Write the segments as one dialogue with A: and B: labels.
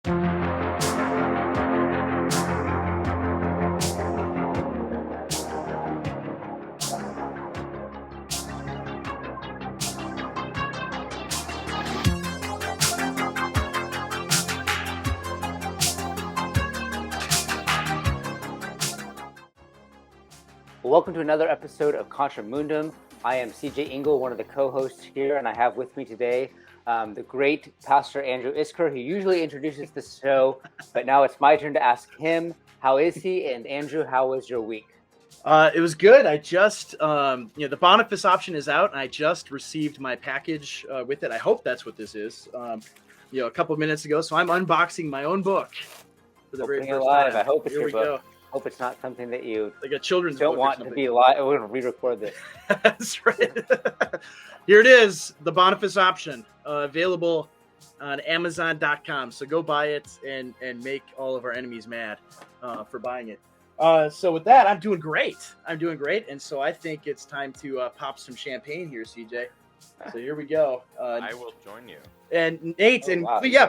A: Welcome to another episode of Contra Mundum. I am CJ Engel, one of the co-hosts here, and I have with me today the great Pastor Andrew Isker, who usually introduces the show, but now it's my turn to ask him, how is he? And Andrew, how was your week?
B: It was good. I just, the Boniface option is out, and I just received my package with it. I hope that's what this is. A couple of minutes ago, so I'm unboxing my own book for the very first time.
A: I hope it's
B: Here
A: your
B: we
A: book.
B: go.
A: Hope it's not something that you
B: like a children's
A: don't
B: book
A: want to be live. We're going to re-record this.
B: That's right. Here it is, the Boniface option, available on Amazon.com. So go buy it and make all of our enemies mad for buying it. So with that, I'm doing great. And so I think it's time to pop some champagne here, CJ. So here we go.
C: I will join you.
B: And Nate,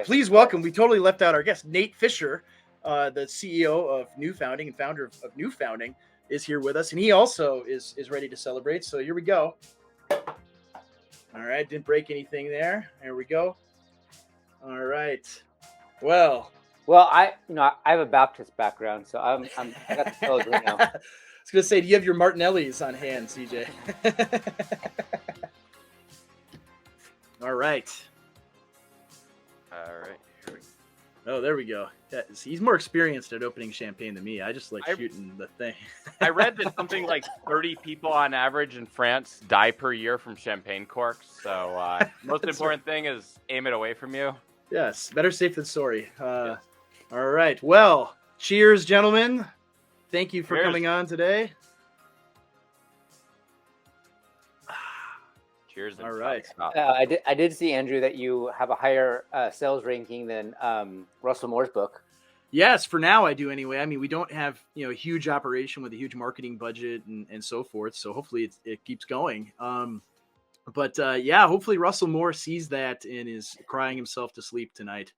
B: please welcome. We totally left out our guest, Nate Fischer, the CEO of New Founding and founder of New Founding, is here with us, and he also is ready to celebrate. So here we go. All right, didn't break anything there. There we go. All right. Well,
A: I have a Baptist background, so I got the colors right now.
B: I was gonna say, do you have your Martinellis on hand, CJ? All right.
C: Here we go.
B: Oh, there we go. He's more experienced at opening champagne than me. I just like shooting the thing.
C: I read that something like 30 people on average in France die per year from champagne corks. So most important thing is aim it away from you.
B: Yes, better safe than sorry.
C: Yes.
B: All right. Well, cheers, gentlemen. Thank you for
C: Cheers.
B: coming on today.
C: Cheers.
B: All right.
A: I did see, Andrew, that you have a higher sales ranking than Russell Moore's book.
B: Yes, for now I do anyway. I mean, we don't have a huge operation with a huge marketing budget and so forth. So hopefully it keeps going. But hopefully Russell Moore sees that and is crying himself to sleep tonight.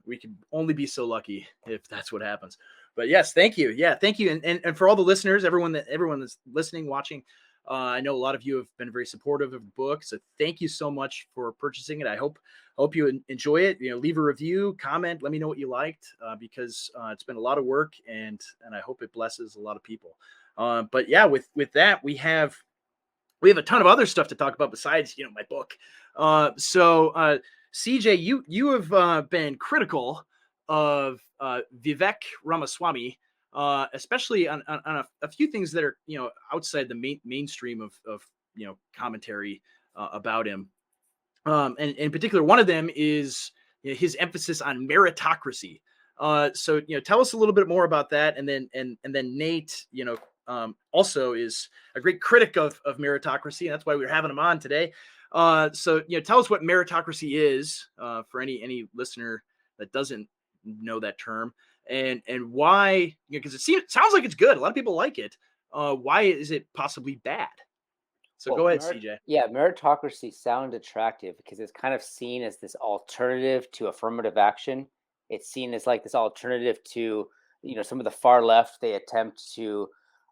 B: We can only be so lucky if that's what happens. But yes, thank you. Yeah, thank you. And for all the listeners, everyone that's listening, watching, I know a lot of you have been very supportive of the book, so thank you so much for purchasing it. I hope you enjoy it. Leave a review, comment, let me know what you liked, because it's been a lot of work, and I hope it blesses a lot of people. But yeah, with that, we have a ton of other stuff to talk about besides my book. So CJ, you have been critical of Vivek Ramaswamy. Especially on a few things that are outside the mainstream of commentary about him, and in particular, one of them is his emphasis on meritocracy. So tell us a little bit more about that, and then Nate, also is a great critic of meritocracy, and that's why we're having him on today. So tell us what meritocracy is for any listener that doesn't know that term. And why? Because it sounds like it's good. A lot of people like it. Why is it possibly bad? So go ahead, CJ.
A: Yeah, meritocracy sounds attractive because it's kind of seen as this alternative to affirmative action. It's seen as like this alternative to some of the far left. They attempt to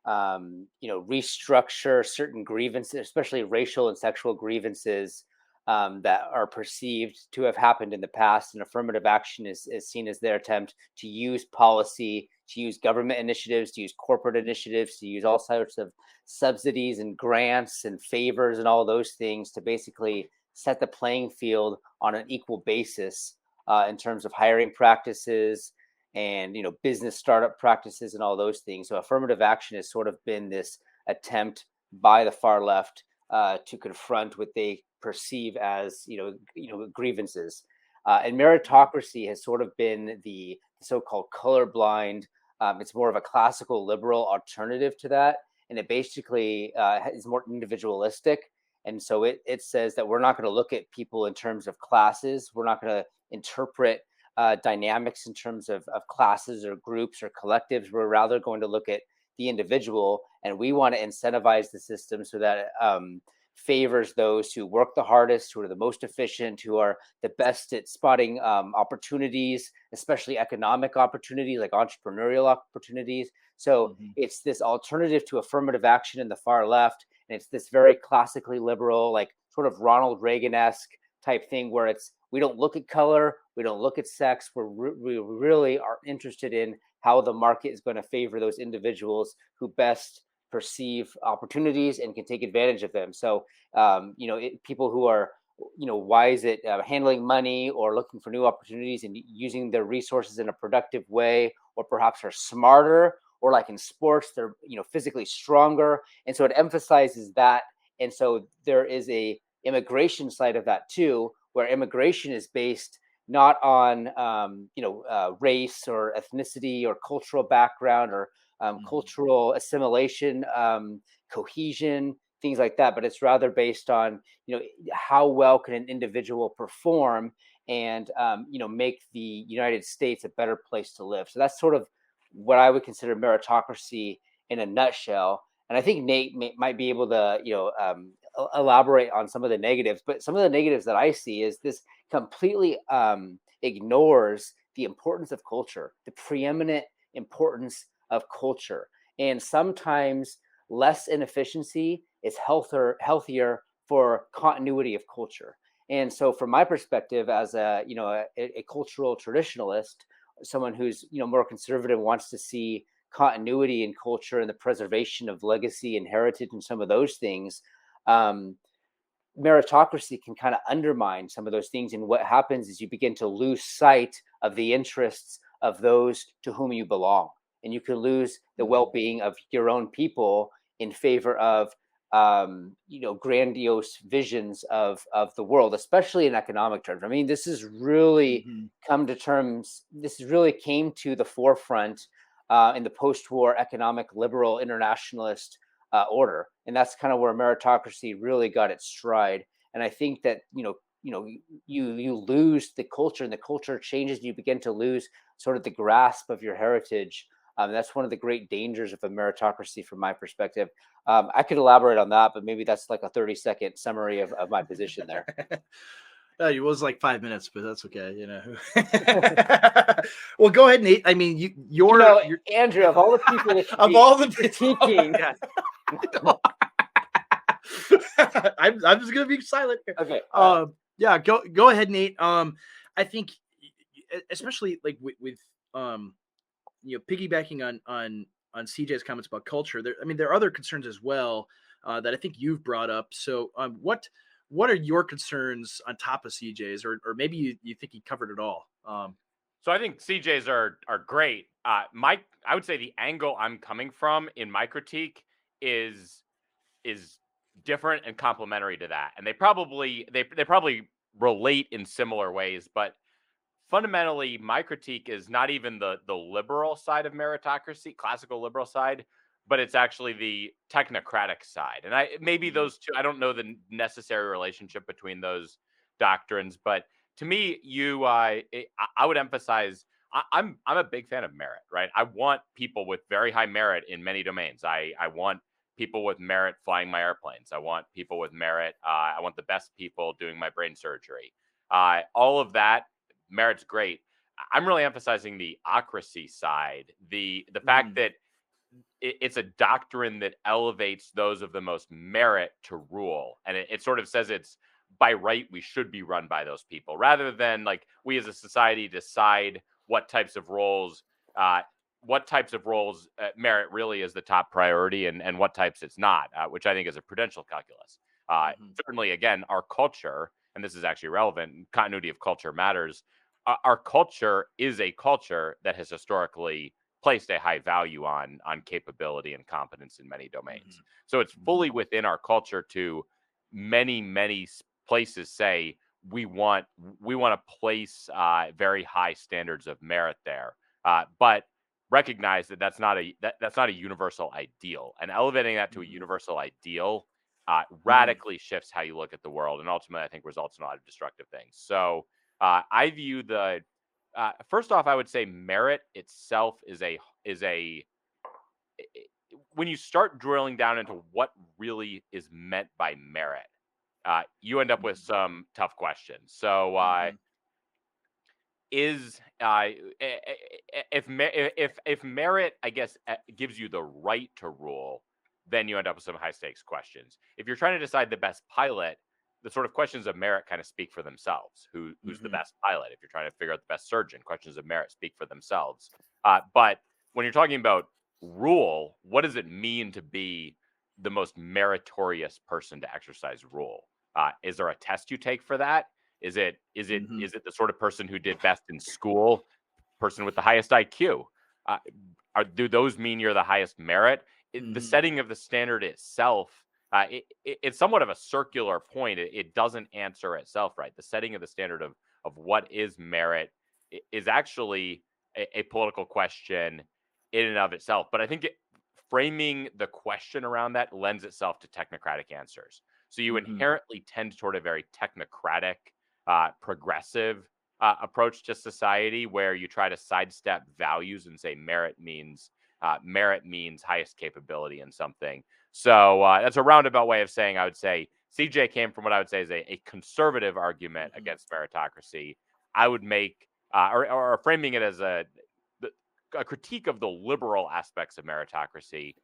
A: restructure certain grievances, especially racial and sexual grievances, that are perceived to have happened in the past, and affirmative action is seen as their attempt to use policy, to use government initiatives, to use corporate initiatives, to use all sorts of subsidies and grants and favors and all those things to basically set the playing field on an equal basis in terms of hiring practices and business startup practices and all those things. So affirmative action has sort of been this attempt by the far left to confront what they perceive as grievances, and meritocracy has sort of been the so-called colorblind. It's more of a classical liberal alternative to that, and it basically is more individualistic. And so it says that we're not going to look at people in terms of classes. We're not going to interpret dynamics in terms of classes or groups or collectives. We're rather going to look at the individual, and we want to incentivize the system so that favors those who work the hardest, who are the most efficient, who are the best at spotting opportunities, especially economic opportunities like entrepreneurial opportunities. So it's this alternative to affirmative action in the far left. And it's this very classically liberal, like sort of Ronald Reagan-esque type thing where we don't look at color, we don't look at sex. We really are interested in how the market is going to favor those individuals who best perceive opportunities and can take advantage of them. So, people who are, wise at handling money or looking for new opportunities and using their resources in a productive way, or perhaps are smarter, or like in sports, they're, physically stronger. And so it emphasizes that. And so there is a immigration side of that too, where immigration is based not on, race or ethnicity or cultural background or cultural assimilation, cohesion, things like that. But it's rather based on, how well can an individual perform and, make the United States a better place to live. So that's sort of what I would consider meritocracy in a nutshell. And I think Nate might be able to, elaborate on some of the negatives. But some of the negatives that I see is this completely ignores the importance of culture, the preeminent importance of culture. And sometimes less inefficiency is healthier for continuity of culture. And so from my perspective as a cultural traditionalist, someone who's, more conservative, wants to see continuity in culture and the preservation of legacy and heritage and some of those things, meritocracy can kind of undermine some of those things. And what happens is you begin to lose sight of the interests of those to whom you belong. And you can lose the well-being of your own people in favor of, grandiose visions of the world, especially in economic terms. I mean, this has really this really came to the forefront in the post-war economic liberal internationalist order. And that's kind of where meritocracy really got its stride. And I think that, you lose the culture, and the culture changes, and you begin to lose sort of the grasp of your heritage. That's one of the great dangers of a meritocracy from my perspective. I could elaborate on that, but maybe that's like a 30-second summary of my position there.
B: It was like 5 minutes, but that's okay, Well, go ahead, Nate. I mean, you're
A: Andrew, of all the people that
B: of all the
A: critiquing.
B: I'm just gonna be silent here.
A: Okay.
B: Yeah, go ahead, Nate. I think, especially like with piggybacking on CJ's comments about culture. There are other concerns as well that I think you've brought up. So, what are your concerns on top of CJ's, or maybe you think he covered it all?
C: So I think CJ's are great. I would say the angle I'm coming from in my critique is different and complementary to that, and they probably relate in similar ways. But fundamentally, my critique is not even the liberal side of meritocracy, classical liberal side, but it's actually the technocratic side. And maybe those two, I don't know the necessary relationship between those doctrines, but to me, I would emphasize, I'm a big fan of merit, right? I want people with very high merit in many domains. I want people with merit flying my airplanes. I want people with merit. I want the best people doing my brain surgery. All of that, merit's great. I'm really emphasizing the ocracy side, the fact that it's a doctrine that elevates those of the most merit to rule. And it sort of says it's by right, we should be run by those people, rather than like we as a society decide what types of roles merit really is the top priority and what types it's not, which I think is a prudential calculus. Certainly, again, our culture, and this is actually relevant, continuity of culture matters. Our culture is a culture that has historically placed a high value on capability and competence in many domains. So it's fully within our culture to many places say we want to place very high standards of merit there, but recognize that that's not a universal ideal, and elevating that to a universal ideal radically shifts how you look at the world, and ultimately I think results in a lot of destructive things. So I view first off, I would say merit itself is when you start drilling down into what really is meant by merit, you end up with some tough questions. So is if merit, I guess, gives you the right to rule, then you end up with some high stakes questions. If you're trying to decide the best pilot, the sort of questions of merit kind of speak for themselves. Who's the best pilot? If you're trying to figure out the best surgeon, questions of merit speak for themselves. But when you're talking about rule, what does it mean to be the most meritorious person to exercise rule? Is there a test you take for that? Is it the sort of person who did best in school, person with the highest IQ? Do those mean you're the highest merit? The setting of the standard itself, it's somewhat of a circular point. It doesn't answer itself right. The setting of the standard of what is merit is actually a political question in and of itself. But I think framing the question around that lends itself to technocratic answers. So you inherently tend toward a very technocratic, progressive approach to society, where you try to sidestep values and say merit means highest capability in something. So that's a roundabout way of saying I would say CJ came from what I would say is a conservative argument against meritocracy. I would make or framing it as a critique of the liberal aspects of meritocracy.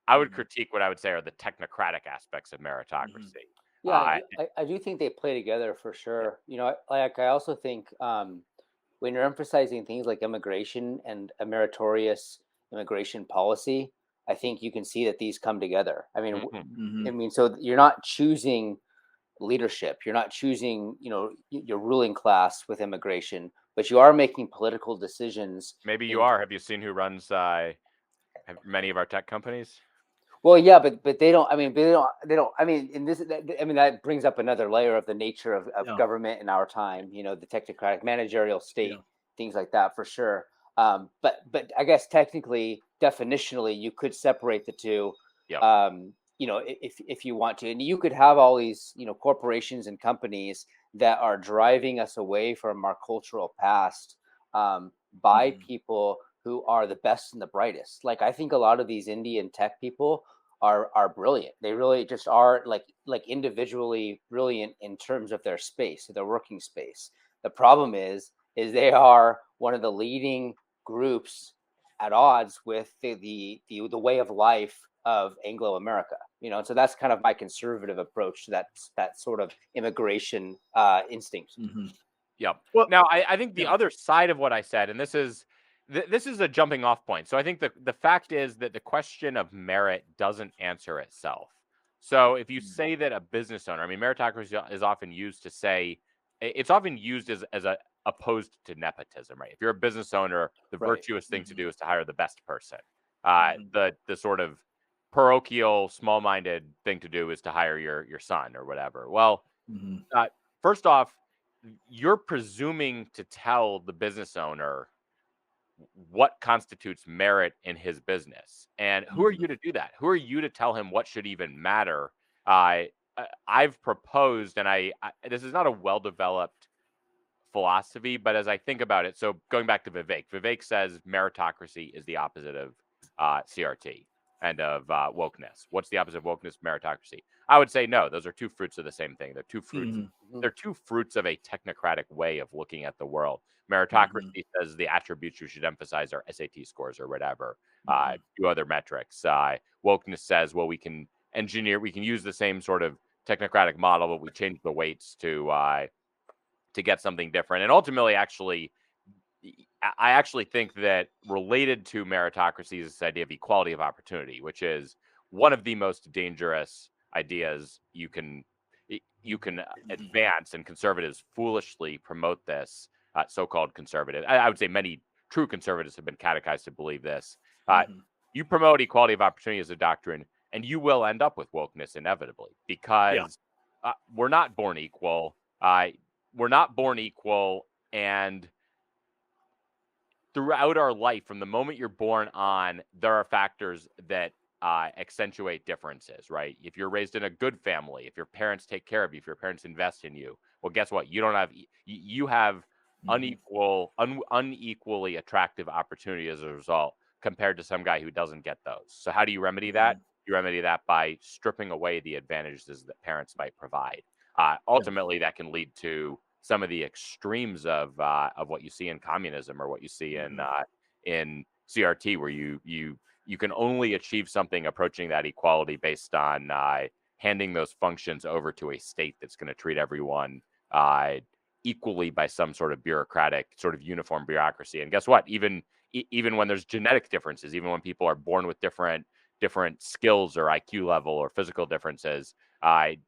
C: I would critique what I would say are the technocratic aspects of meritocracy.
A: Yeah, I do think they play together for sure. You know, like I also think when you're emphasizing things like immigration and a meritorious immigration policy, I think you can see that these come together. I mean, so you're not choosing leadership, you're not choosing, your ruling class with immigration, but you are making political decisions.
C: Maybe you are. Have you seen who runs many of our tech companies?
A: Well, yeah, but they don't. I mean, they don't. I mean, in this, that brings up another layer of the nature of government in our time. The technocratic managerial state, things like that, for sure. But I guess technically, definitionally, you could separate the two. If you want to, and you could have all these, corporations and companies that are driving us away from our cultural past by people who are the best and the brightest. Like, I think a lot of these Indian tech people are brilliant. They really just are like individually brilliant in terms of their space, their working space. The problem is they are one of the leading groups at odds with the way of life of Anglo America. And so that's kind of my conservative approach to that sort of immigration instinct.
C: Yep. Well, now I think the other side of what I said, and this is a jumping off point. So I think the fact is that the question of merit doesn't answer itself. So if you say that a business owner, I mean, meritocracy is often used to say, it's often used as a opposed to nepotism, right? If you're a business owner, the virtuous thing to do is to hire the best person. The sort of parochial, small-minded thing to do is to hire your son or whatever. Well, first off, you're presuming to tell the business owner what constitutes merit in his business. And who are you to do that? Who are you to tell him what should even matter? I've proposed, and this is not a well-developed philosophy, but as I think about it, so going back to Vivek says meritocracy is the opposite of CRT and of wokeness. What's the opposite of wokeness? Meritocracy. I would say no. Those are two fruits of the same thing. They're two fruits. They're two fruits of a technocratic way of looking at the world. Meritocracy says the attributes you should emphasize are SAT scores or whatever. Two other metrics. Wokeness says, well, we can use the same sort of technocratic model, but we change the weights to get something different. And ultimately, I actually think that related to meritocracy is this idea of equality of opportunity, which is one of the most dangerous ideas you can advance, and conservatives foolishly promote this. So-called conservative. I would say many true conservatives have been catechized to believe this. You promote equality of opportunity as a doctrine, and you will end up with wokeness inevitably, because we're not born equal. We're not born equal, and throughout our life, from the moment you're born on, there are factors that accentuate differences, right? If you're raised in a good family, if your parents take care of you, if your parents invest in you, well, guess what? You have unequally attractive opportunity as a result, compared to some guy who doesn't get those. So how do you remedy that? You remedy that by stripping away the advantages that parents might provide. Ultimately, that can lead to some of the extremes of what you see in communism or what you see in CRT, where you can only achieve something approaching that equality based on handing those functions over to a state that's going to treat everyone equally by some sort of bureaucratic, sort of uniform bureaucracy. And guess what? Even when there's genetic differences, even when people are born with different skills or IQ level or physical differences,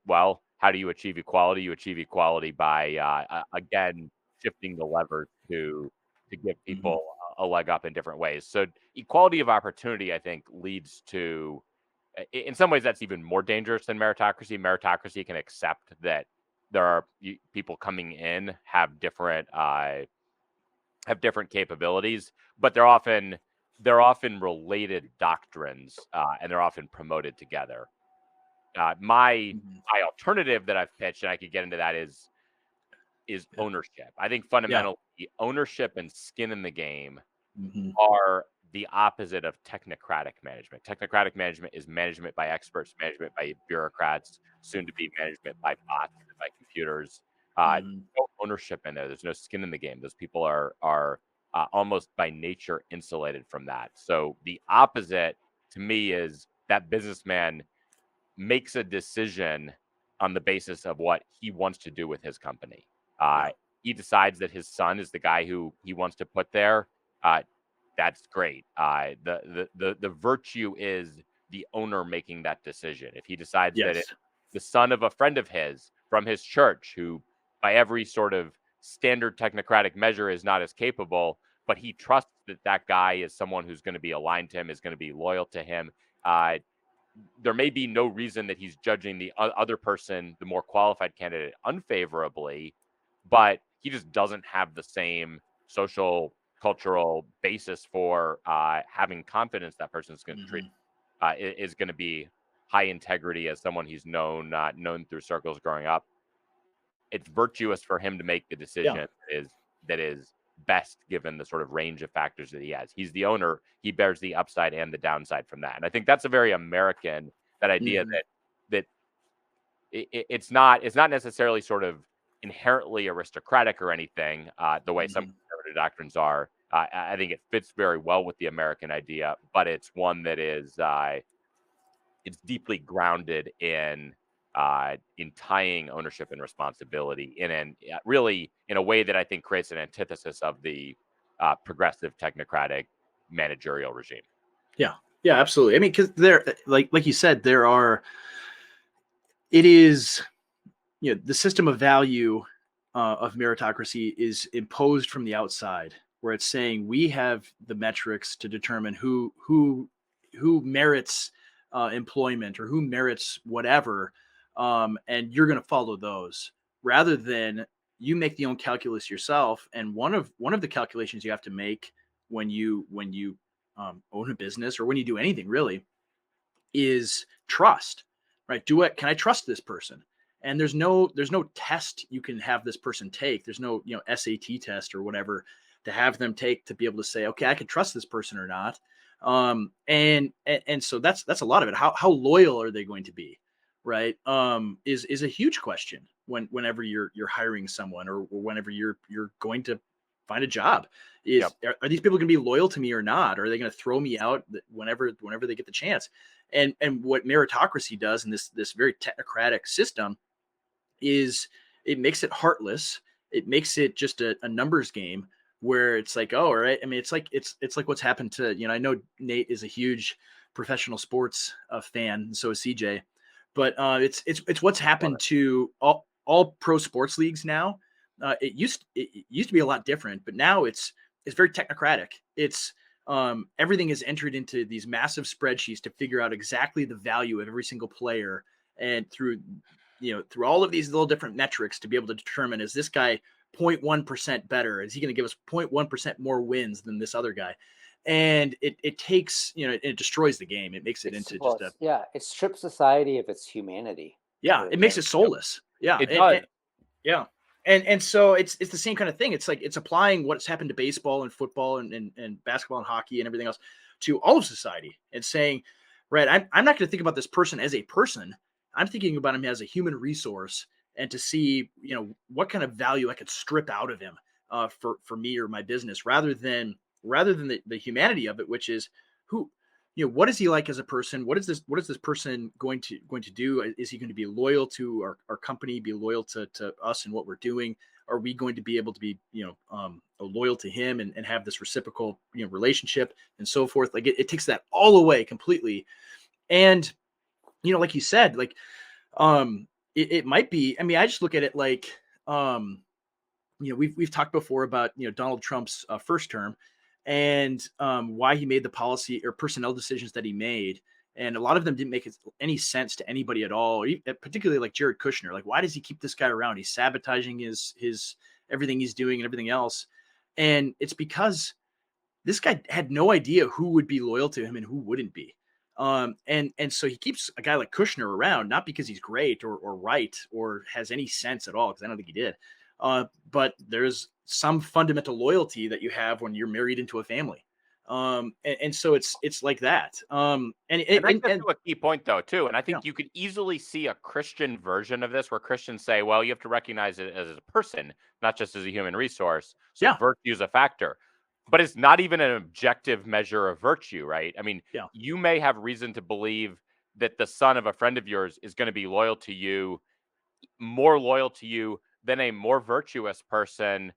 C: well, how do you achieve equality? You achieve equality by again shifting the levers to give people a leg up in different ways. So equality of opportunity, I think, leads to, in some ways, that's even more dangerous than meritocracy. Meritocracy can accept that there are people coming in have different capabilities, but they're often related doctrines, and they're often promoted together. My alternative that I've pitched, and I could get into that, is ownership. I think fundamentally ownership and skin in the game are the opposite of technocratic management. Technocratic management is management by experts, management by bureaucrats, soon to be management by bots and by computers. No ownership in there. There's no skin in the game. Those people are almost by nature insulated from that. So the opposite to me is that businessman makes a decision on the basis of what he wants to do with his company. He decides that his son is the guy who he wants to put there. That's great. The virtue is the owner making that decision. If he decides that it's the son of a friend of his from his church, who by every sort of standard technocratic measure is not as capable, but he trusts that that guy is someone who's going to be aligned to him, is going to be loyal to him, there may be no reason that he's judging the other person, the more qualified candidate, unfavorably, but he just doesn't have the same social, cultural basis for having confidence that person's going to treat is going to be high integrity as someone he's known through circles growing up. It's virtuous for him to make the decision that is best given the sort of range of factors that he has. He's the owner. He bears the upside and the downside from that. And I think that's a very American, that idea that it's not necessarily sort of inherently aristocratic or anything, the way some conservative doctrines are. I think it fits very well with the American idea, but it's one that is it's deeply grounded in tying ownership and responsibility really in a way that I think creates an antithesis of the progressive technocratic managerial regime. Yeah, absolutely. I mean, because there, like you said, the system of value of meritocracy is imposed from the outside, where it's saying we have the metrics to determine who merits employment or who merits whatever. And you're going to follow those, rather than you make the own calculus yourself. And one of the calculations you have to make when you own a business, or when you do anything really, is trust, right? Can I trust this person? And there's no test you can have this person take. There's no SAT test or whatever to have them take to be able to say, okay, I can trust this person or not. And so that's a lot of it. How loyal are they going to be? Right. Is a huge question whenever you're hiring someone, or whenever you're going to find a job. Are these people going to be loyal to me or not? Or are they going to throw me out whenever they get the chance? And what meritocracy does in this very technocratic system is it makes it heartless. It makes it just a numbers game, where it's like, oh, all right. I mean, it's like what's happened to, I know Nate is a huge professional sports fan, and so is CJ. But it's what's happened to all pro sports leagues now. It used to be a lot different, but now it's very technocratic. It's everything is entered into these massive spreadsheets to figure out exactly the value of every single player, and through all of these little different metrics to be able to determine, is this guy 0.1% better? Is he going to give us 0.1% more wins than this other guy? And it takes, it destroys the game. It makes it into
A: it strips society of its humanity.
B: Yeah, it makes it soulless. Yeah,
C: it does.
B: And so it's the same kind of thing. It's like it's applying what's happened to baseball and football and basketball and hockey and everything else to all of society and saying, right, I'm not going to think about this person as a person. I'm thinking about him as a human resource, and to see, what kind of value I could strip out of him for me or my business, rather than the humanity of it, which is who, what is he like as a person? What is this person going to do? Is he going to be loyal to our company, be loyal to us and what we're doing? Are we going to be able to be, loyal to him and have this reciprocal, relationship and so forth? Like it takes that all away completely. And, like you said, like, it might be, I mean, I just look at it like, we've talked before about, Donald Trump's first term, and why he made the policy or personnel decisions that he made. And a lot of them didn't make any sense to anybody at all, particularly like Jared Kushner. Like, why does he keep this guy around? He's sabotaging his everything he's doing and everything else. And it's because this guy had no idea who would be loyal to him and who wouldn't be. And so he keeps a guy like Kushner around, not because he's great or right or has any sense at all, because I don't think he did. But there's some fundamental loyalty that you have when you're married into a family. And so it's like that.
C: And that's a key point though, too. And I think you could easily see a Christian version of this where Christians say, well, you have to recognize it as a person, not just as a human resource. So virtue is a factor. But it's not even an objective measure of virtue, right? I mean, you may have reason to believe that the son of a friend of yours is going to be loyal to you, more loyal to you than a more virtuous person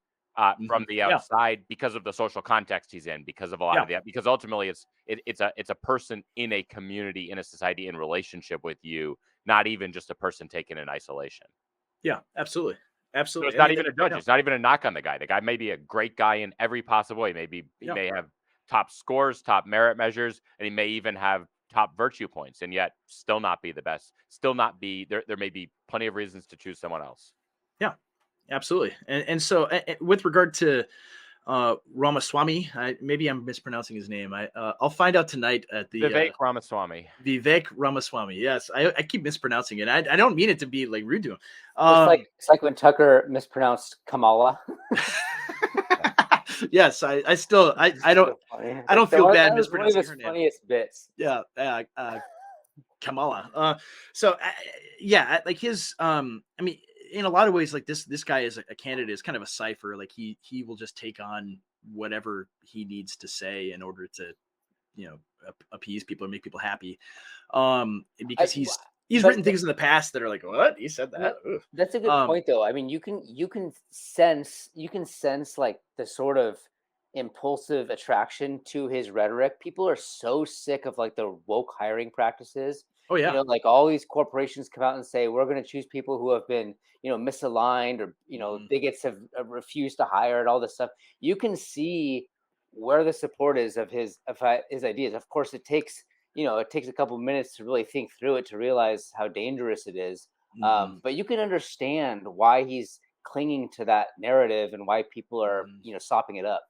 C: from the outside because of the social context he's in, because of a lot of that. Because ultimately, it's a person in a community, in a society, in relationship with you, not even just a person taken in isolation.
B: Yeah, absolutely. Absolutely.
C: So it's not even a judge. It's not even a knock on the guy. The guy may be a great guy in every possible way. Maybe he may have top scores, top merit measures, and he may even have top virtue points, and yet still not be the best. Still not be there. There may be plenty of reasons to choose someone else.
B: Yeah, absolutely. And so with regard to Ramaswamy, maybe I'm mispronouncing his name. I'll find out tonight at the
C: Vivek Ramaswamy.
B: Vivek Ramaswamy. Yes, I keep mispronouncing it. I don't mean it to be like rude to him.
A: It's like when Tucker mispronounced Kamala.
B: Yes, I don't feel bad mispronouncing her name.
A: Funniest bits.
B: Yeah, Kamala. Like his. I mean, in a lot of ways, like this guy is a candidate is kind of a cipher. Like he will just take on whatever he needs to say in order to, appease people or make people happy. Because he's written things in the past that are like, what? He said that.
A: That's a good point, though. I mean, you can sense like the sort of impulsive attraction to his rhetoric. People are so sick of like the woke hiring practices.
B: Oh yeah.
A: Like all these corporations come out and say, we're going to choose people who have been, misaligned or, bigots have refused to hire and all this stuff. You can see where the support is of his ideas. Of course, it takes a couple of minutes to really think through it, to realize how dangerous it is. But you can understand why he's clinging to that narrative and why people are, sopping it up.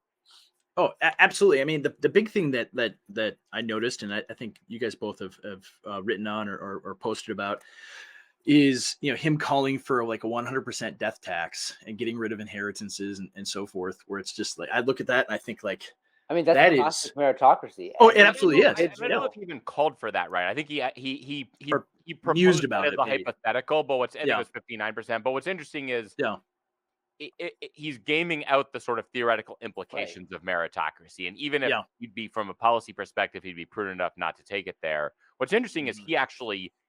B: Oh, absolutely. I mean, the big thing that I noticed, and I think you guys both have written on or posted about, is him calling for like a 100% death tax and getting rid of inheritances and so forth. Where it's just like I look at that and I think like,
A: I mean, that's classic meritocracy.
B: Oh, it absolutely is.
C: I don't know if he even called for that, right? I think he
B: proposed about
C: it as
B: it,
C: a hypothetical, but I think it was 59%. But what's interesting is he's gaming out the sort of theoretical implications of meritocracy. And even if he'd be, from a policy perspective, he'd be prudent enough not to take it there. What's interesting is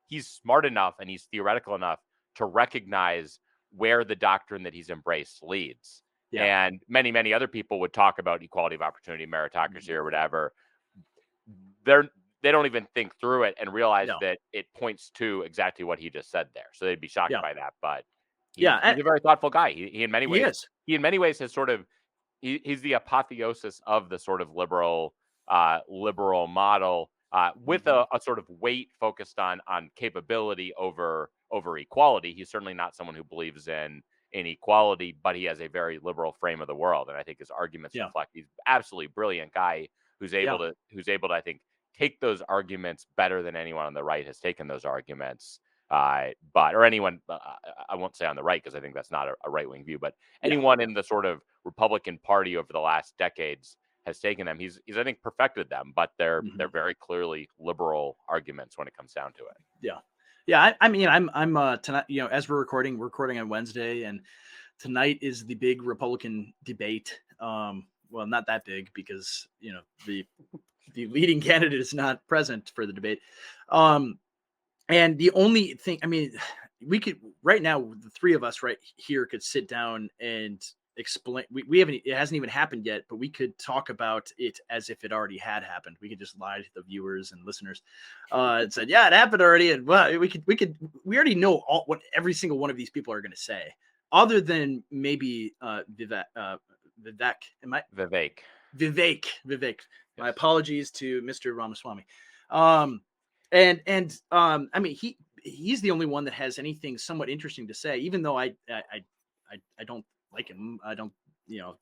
C: he's smart enough and he's theoretical enough to recognize where the doctrine that he's embraced leads. Yeah. And many, many other people would talk about equality of opportunity, meritocracy, or whatever. They don't even think through it and realize that it points to exactly what he just said there. So they'd be shocked by that. But he's a very thoughtful guy. He in many ways has sort of he's the apotheosis of the sort of liberal model with a sort of weight focused on capability over equality. He's certainly not someone who believes in equality, but he has a very liberal frame of the world, and I think his arguments reflect he's absolutely brilliant guy who's able to I think take those arguments better than anyone on the right has taken those arguments. But or anyone, I won't say on the right because I think that's not a right-wing view, but anyone in the sort of Republican Party over the last decades has taken them. He's I think perfected them, but they're very clearly liberal arguments when it comes down to it.
B: Yeah. I mean, I'm tonight. As we're recording on Wednesday, and tonight is the big Republican debate. Well, not that big because the leading candidate is not present for the debate. And the only thing, I mean, we could right now, the three of us right here could sit down and explain. We haven't, it hasn't even happened yet, but we could talk about it as if it already had happened. We could just lie to the viewers and listeners and said, yeah, it happened already. And well, we already know what every single one of these people are going to say, other than maybe Vivek.
C: Vivek.
B: Yes. My apologies to Mr. Ramaswamy. I mean, he's the only one that has anything somewhat interesting to say, even though I don't like him. I don't,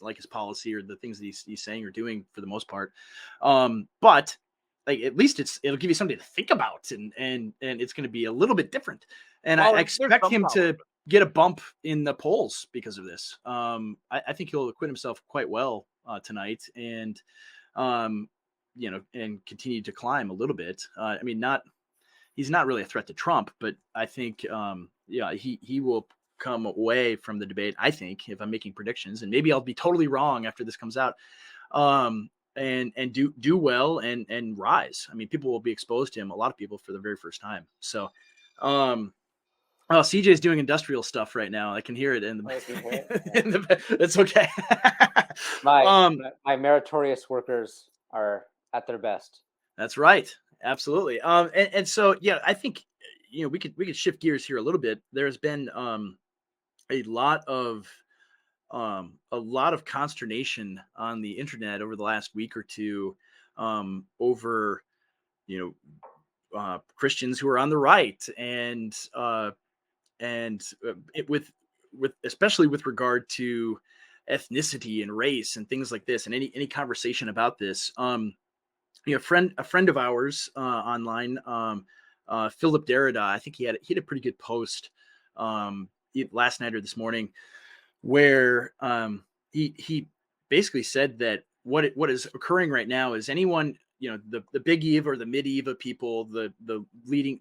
B: like his policy or the things that he's saying or doing for the most part. But like, at least it'll give you something to think about, and it's going to be a little bit different. And I expect him to get a bump in the polls because of this. I think he'll acquit himself quite well tonight, and and continue to climb a little bit. I mean, he's not really a threat to Trump, but I think, he will come away from the debate, I think, if I'm making predictions, and maybe I'll be totally wrong after this comes out, and do well and rise. I mean, people will be exposed to him, a lot of people, for the very first time. So, CJ's doing industrial stuff right now. I can hear it in the it's okay.
A: My meritorious workers are at their best.
B: That's right. Absolutely. And so, yeah, I think, we could shift gears here a little bit. There's been a lot of consternation on the internet over the last week or two over, Christians who are on the right, and with especially with regard to ethnicity and race and things like this, and any conversation about this. A friend of ours online, Philip Derrida, I think he had a pretty good post last night or this morning, where he basically said that what is occurring right now is anyone, the big Eve or the mid-Eve people, the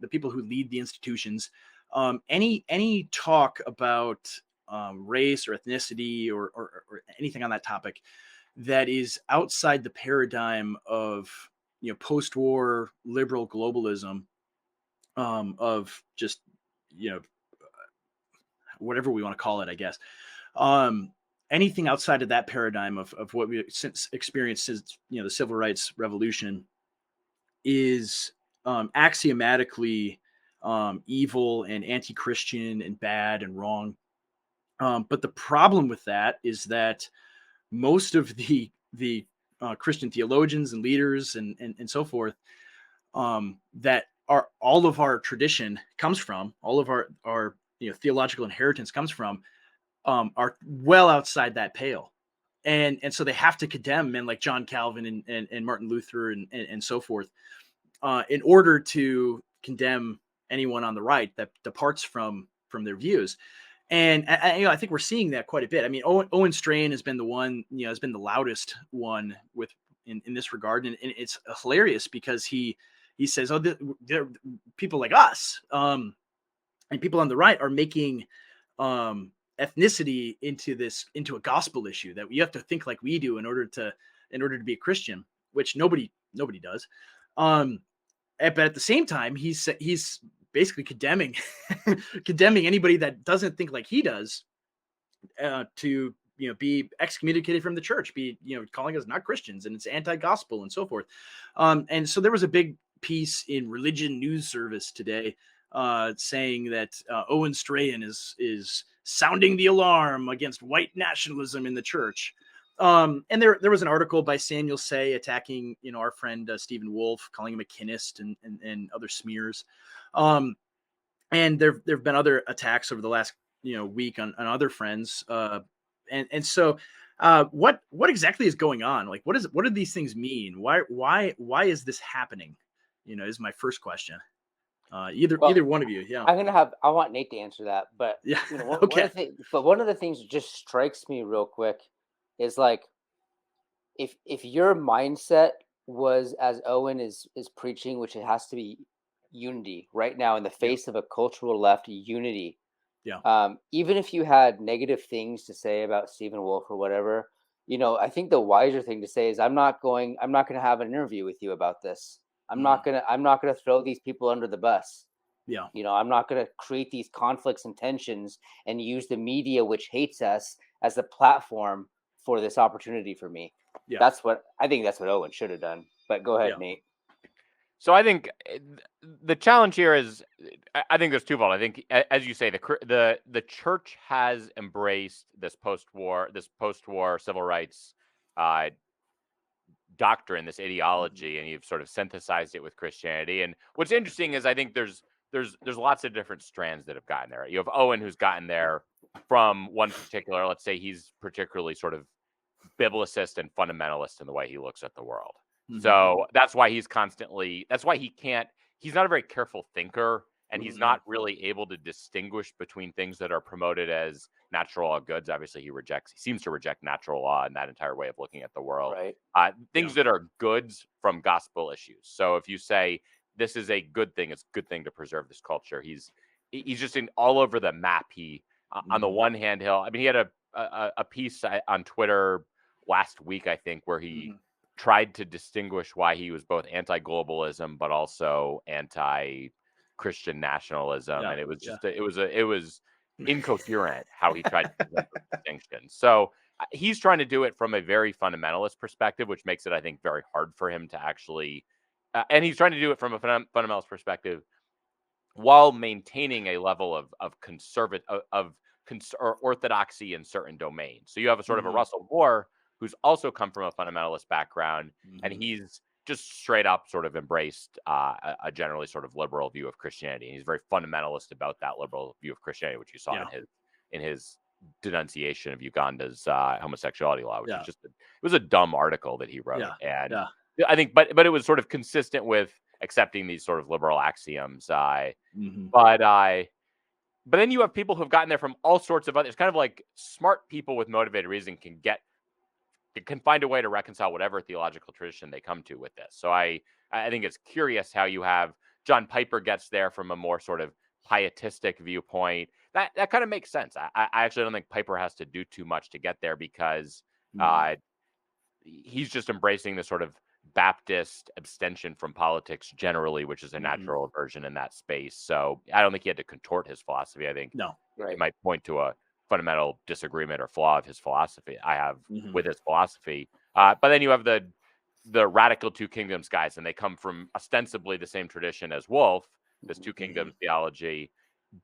B: people who lead the institutions, any talk about race or ethnicity or anything on that topic that is outside the paradigm of post-war liberal globalism, of just whatever we want to call it, I guess. Anything outside of that paradigm of what we since experienced since the civil rights revolution is axiomatically evil and anti-Christian and bad and wrong. But the problem with that is that most of the Christian theologians and leaders and so forth, that are all of our tradition comes from, all of our theological inheritance comes from, are well outside that pale, and so they have to condemn men like John Calvin and Martin Luther and so forth, in order to condemn anyone on the right that departs from their views. And I think we're seeing that quite a bit. I mean, Owen Strachan has been the one, has been the loudest one in this regard, and it's hilarious because he says, "Oh, there people like us, and people on the right are making ethnicity into a gospel issue, that you have to think like we do in order to be a Christian," which nobody does. But at the same time, he's basically condemning anybody that doesn't think like he does, to be excommunicated from the church, be calling us not Christians, and it's anti-gospel and so forth. And so there was a big piece in Religion News Service today saying that Owen Strachan is sounding the alarm against white nationalism in the church. And there was an article by Samuel Say attacking our friend Stephen Wolfe, calling him a kinist and other smears. And there've been other attacks over the last week on other friends. And so what exactly is going on? Like, what do these things mean? Why is this happening? Is my first question. Either one of you. Yeah.
A: I want Nate to answer that, but
B: Yeah.
A: okay. One of the things that just strikes me real quick is like, if your mindset was as Owen is preaching, which it has to be unity right now in the face of a cultural left, unity.
B: Yeah.
A: Even if you had negative things to say about Stephen Wolf or whatever, I think the wiser thing to say is I'm not going to have an interview with you about this. I'm not gonna throw these people under the bus.
B: Yeah.
A: I'm not gonna create these conflicts and tensions and use the media, which hates us, as a platform for this opportunity for me.
B: Yeah.
A: That's what Owen should have done. But go ahead, Nate.
C: So I think the challenge here is, I think there's twofold. I think, as you say, the church has embraced this post-war civil rights doctrine, this ideology, and you've sort of synthesized it with Christianity. And what's interesting is I think there's lots of different strands that have gotten there. You have Owen, who's gotten there from one particular, let's say he's particularly sort of biblicist and fundamentalist in the way he looks at the world. So that's why he's not a very careful thinker, and he's not really able to distinguish between things that are promoted as natural law goods. Obviously, he seems to reject natural law and that entire way of looking at the world.
A: Right.
C: Things that are goods from gospel issues. So if you say this is a good thing, it's a good thing to preserve this culture. He's just in all over the map. He on the one hand, he had a piece on Twitter last week, I think, where he tried to distinguish why he was both anti-globalism but also anti-Christian nationalism, and it was just it was incoherent how he tried to present the distinction. So he's trying to do it from a very fundamentalist perspective, which makes it, I think, very hard for him to actually, and he's trying to do it from a fundamentalist perspective while maintaining a level of conservative or orthodoxy in certain domains. So you have a sort of a Russell Moore who's also come from a fundamentalist background, and he's just straight up sort of embraced a generally sort of liberal view of Christianity. And he's very fundamentalist about that liberal view of Christianity, which you saw in his denunciation of Uganda's homosexuality law, which it was a dumb article that he wrote. And I think, but it was sort of consistent with accepting these sort of liberal axioms. But then you have people who've gotten there from all sorts of other. It's kind of like smart people with motivated reason can find a way to reconcile whatever theological tradition they come to with this. So I think it's curious how you have John Piper gets there from a more sort of pietistic viewpoint. That kind of makes sense. I actually don't think Piper has to do too much to get there, because he's just embracing the sort of Baptist abstention from politics generally, which is a natural aversion in that space. So I don't think he had to contort his philosophy. I think he might point to a fundamental disagreement or flaw of his philosophy I have with his philosophy. But then you have the radical two kingdoms guys, and they come from ostensibly the same tradition as Wolf, this two kingdoms theology,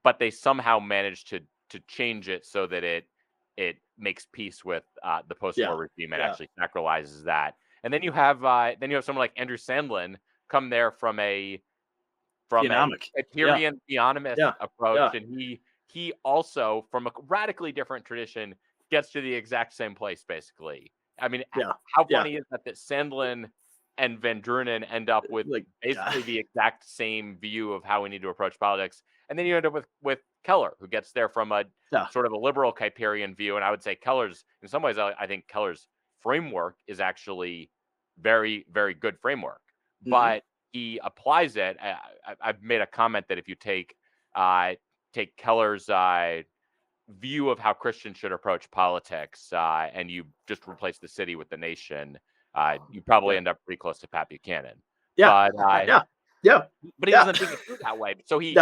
C: but they somehow managed to change it so that it makes peace with the post-war regime and actually sacralizes that. And then you have someone like Andrew Sandlin come there from a Tyrian theonomist approach, and he also, from a radically different tradition, gets to the exact same place, basically. I mean, how funny is that Sandlin and Van Drunen end up with basically the exact same view of how we need to approach politics? And then you end up with Keller, who gets there from a sort of a liberal Kuyperian view. And I would say Keller's, in some ways, I think Keller's framework is actually very, very good framework. But he applies it. I've made a comment that if you take Keller's view of how Christians should approach politics, and you just replace the city with the nation, you probably end up pretty close to Pat Buchanan. But he doesn't think it through that way. So he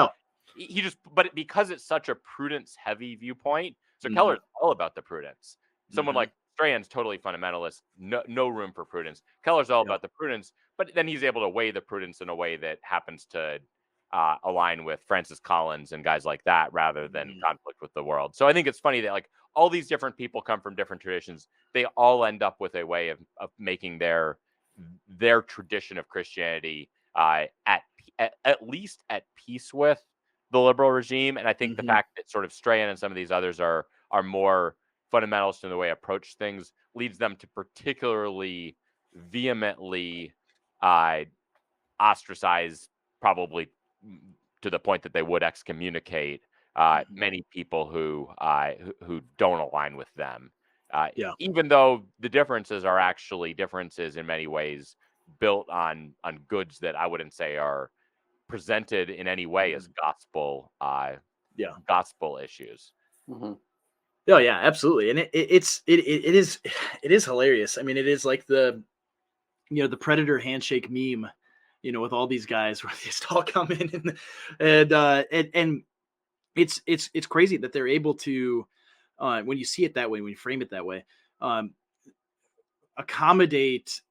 C: just, but because it's such a prudence-heavy viewpoint, so Keller's all about the prudence. Someone like Strahan's totally fundamentalist, no room for prudence. Keller's all about the prudence, but then he's able to weigh the prudence in a way that happens to align with Francis Collins and guys like that, rather than conflict with the world. So I think it's funny that all these different people come from different traditions. They all end up with a way of making their tradition of Christianity at least at peace with the liberal regime. And I think the fact that sort of Strahan and some of these others are more fundamentalist in the way they approach things leads them to particularly vehemently ostracize probably to the point that they would excommunicate many people who don't align with them. Even though the differences are actually differences in many ways built on goods that I wouldn't say are presented in any way as gospel issues.
B: Oh yeah, absolutely, and it is hilarious. I mean, it is like the Predator handshake meme, with all these guys where they just all come in and it's crazy that they're able to, when you see it that way, when you frame it that way, accommodate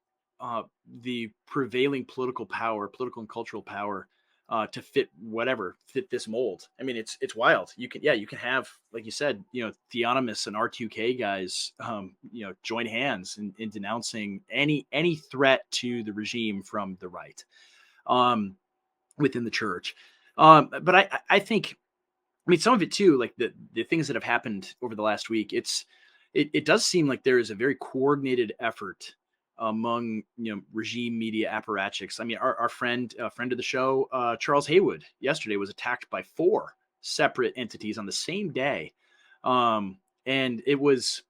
B: the prevailing political and cultural power to fit this mold. I mean, it's wild. You can have, like you said, Theonomous and R2K guys, join hands in denouncing any threat to the regime from the right, within the church. But I think, I mean, some of it too, like the things that have happened over the last week, it does seem like there is a very coordinated effort among regime media apparatchiks. I mean, our friend of the show, Charles Haywood, yesterday was attacked by 4 separate entities on the same day, and it was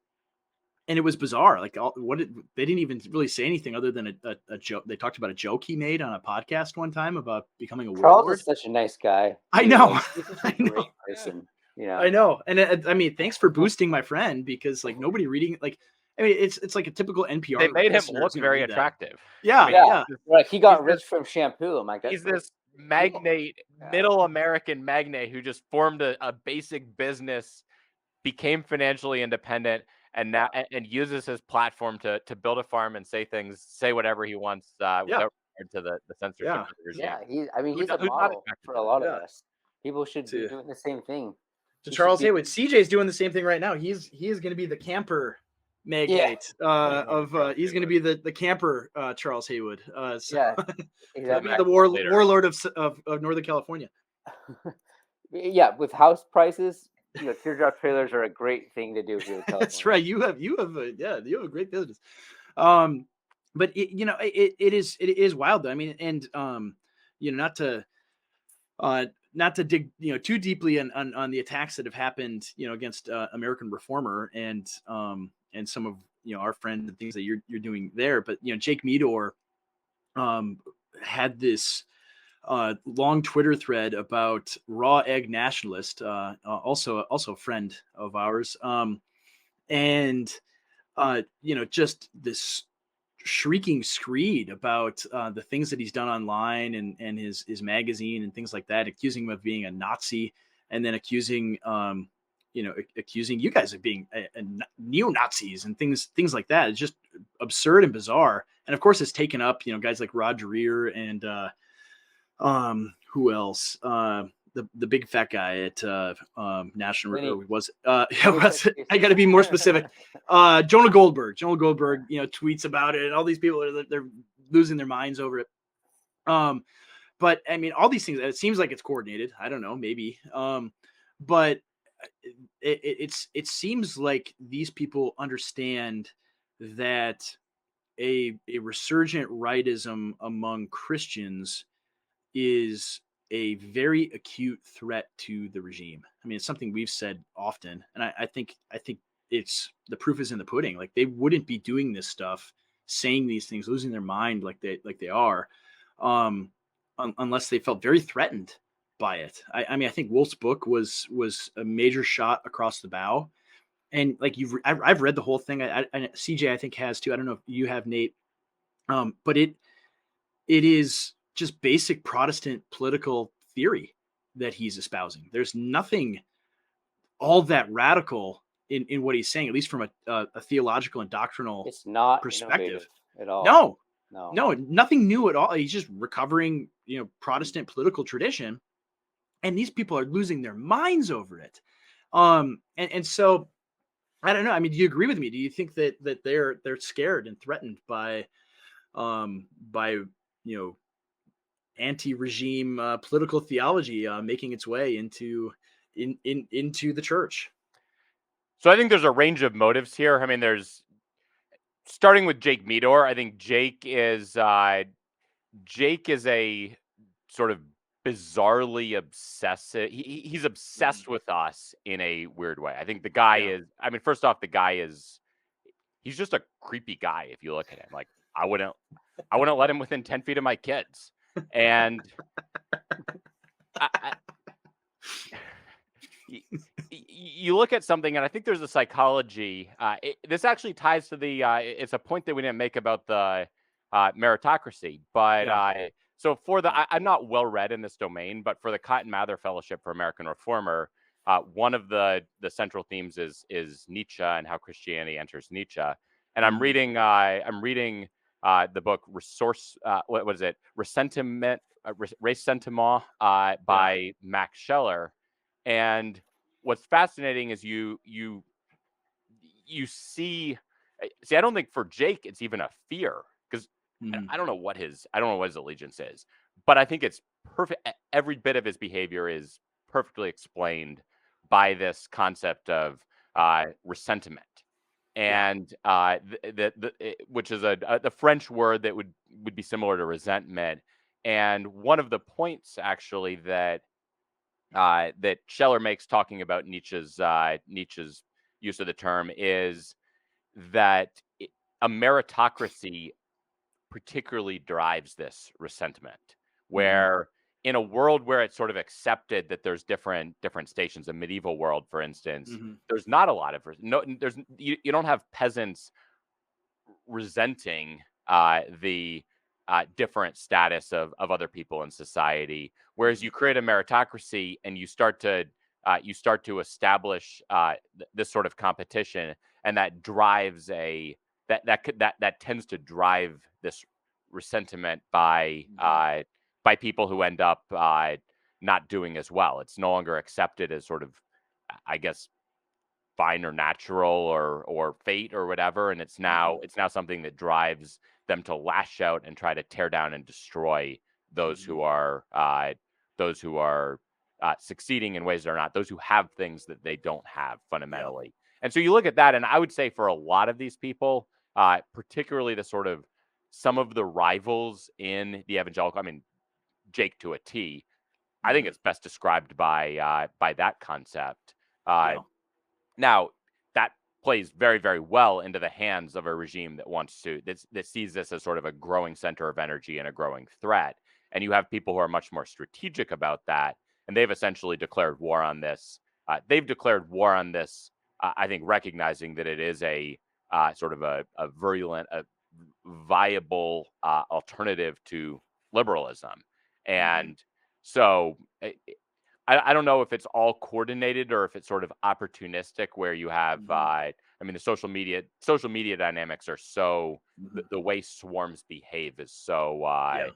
B: bizarre. Like, they didn't even really say anything other than a joke. They talked about a joke he made on a podcast one time about becoming a warlord.
A: Charles is such a nice guy.
B: I know.
A: He's such a great person.
B: I know. And I mean, thanks for boosting my friend, because like nobody reading, like, I mean, it's like a typical NPR.
C: They made him look very attractive.
B: Yeah.
A: Right. He got rich from shampoo. I'm like,
C: he's this magnate, middle American magnate who just formed a basic business, became financially independent, and now and uses his platform to build a farm and say whatever he wants without regard to the censorship of the regime.
A: Yeah, he's a model for a lot of us. People should be doing the same thing.
B: To Charles Haywood, CJ's doing the same thing right now. He is going to be the camper magnate he's going to be the camper Charles Haywood. Exactly. The warlord of Northern California.
A: Yeah, with house prices, teardrop trailers are a great thing to do here in California.
B: That's right. You have a great business. But it is wild though. I mean, and not to dig too deeply on the attacks that have happened against American Reformer and some of our friends and things that you're doing there, but Jake Midor had this long Twitter thread about raw egg nationalist, also a friend of ours, and just this shrieking screed about the things that he's done online and his magazine and things like that, accusing him of being a Nazi, and then accusing you guys of being a neo-Nazis and things like that. It's just absurd and bizarre. And of course it's taken up, guys like Rod Dreher and who else? The big fat guy at National was I got to be more specific. Jonah Goldberg tweets about it, and all these people they're losing their minds over it. But I mean, all these things, it seems like it's coordinated. I don't know, maybe. But it seems like these people understand that a resurgent rightism among Christians is a very acute threat to the regime. I mean, it's something we've said often, and I think it's the proof is in the pudding. Like, they wouldn't be doing this stuff, saying these things, losing their mind like they are, unless they felt very threatened by it. I mean, I think Wolf's book was a major shot across the bow, and like I've read the whole thing. I CJ I think has too. I don't know if you have, Nate, but it is just basic Protestant political theory that he's espousing. There's nothing all that radical in what he's saying, at least from a theological and doctrinal perspective
A: at all.
B: No, nothing new at all. He's just recovering, Protestant political tradition, and these people are losing their minds over it. And so I don't know. I mean, do you agree with me? Do you think that they're scared and threatened by anti-regime political theology making its way into the church?
C: So I think there's a range of motives here. I mean, there's, starting with Jake Midor, I think Jake is a sort of bizarrely obsessive. He's obsessed with us in a weird way. I think the guy is, I mean, first off, the guy is, he's just a creepy guy. If you look at him, like, I wouldn't let him within 10 feet of my kids. And you look at something, and I think there's a psychology. This actually ties to the, it's a point that we didn't make about the meritocracy, but so for the, I'm not well read in this domain, but for the Cotton Mather Fellowship for American Reformer, one of the central themes is Nietzsche and how Christianity enters Nietzsche. And I'm reading the book Resource, what is it? Ressentiment by Max Scheler. And what's fascinating is you see, I don't think for Jake it's even a fear, because I don't know what his allegiance is, but I think it's perfect. Every bit of his behavior is perfectly explained by this concept of ressentiment, and which is the French word that would be similar to resentment. And one of the points actually that Scheler makes, talking about Nietzsche's use of the term, is that a meritocracy particularly drives this resentment, where in a world where it's sort of accepted that there's different stations, a medieval world, for instance, there's not a lot of you don't have peasants resenting the different status of other people in society, whereas you create a meritocracy and you start to establish this sort of competition, and that drives that tends to drive this resentment by people who end up not doing as well. It's no longer accepted as sort of, I guess, fine or natural or fate or whatever, and it's now something that drives them to lash out and try to tear down and destroy those who are succeeding in ways that are not, those who have things that they don't have fundamentally. And so you look at that, and I would say for a lot of these people, particularly the sort of some of the rivals in the evangelical, I mean, Jake to a T, I think it's best described by that concept. Now, that plays very, very well into the hands of a regime that wants to, that sees this as sort of a growing center of energy and a growing threat. And you have people who are much more strategic about that, and they've essentially declared war on this. I think, recognizing that it is a sort of a virulent, viable alternative to liberalism. And so I don't know if it's all coordinated or if it's sort of opportunistic, where you have, I mean, the social media dynamics are so, the way swarms behave is so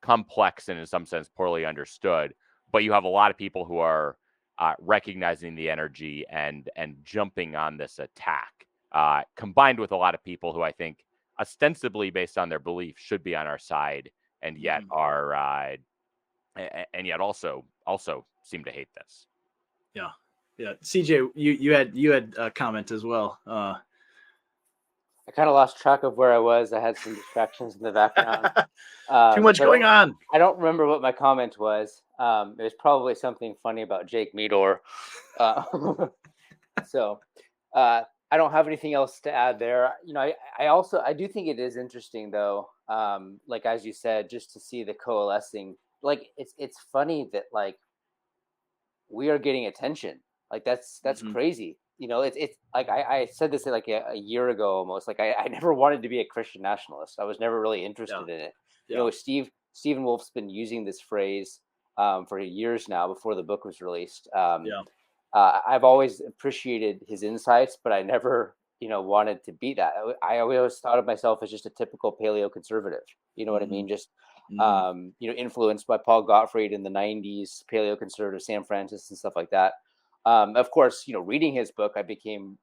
C: complex and in some sense poorly understood. But you have a lot of people who are recognizing the energy and jumping on this attack, combined with a lot of people who I think ostensibly, based on their belief, should be on our side, and yet are and yet also seem to hate this.
B: Yeah. CJ, you had a comment as well.
A: I kind of lost track of where I was. I had some distractions in the background.
B: Too much going on.
A: I don't remember what my comment was. It was probably something funny about Jake Midor. So I don't have anything else to add there. You know, I do think it is interesting, though, like, as you said, just to see the coalescing. Like, it's funny that, like, we are getting attention. Like, that's crazy. You know, it's like, I said this like a year ago almost. Like, I never wanted to be a Christian nationalist. I was never really interested in it. You know, Stephen Wolf's been using this phrase for years now, before the book was released. I've always appreciated his insights, but I never, wanted to be that. I always thought of myself as just a typical paleo conservative. You know what I mean? Just, influenced by Paul Gottfried in the 90s, paleo conservative, Sam Francis and stuff like that. Of course, reading his book, I became,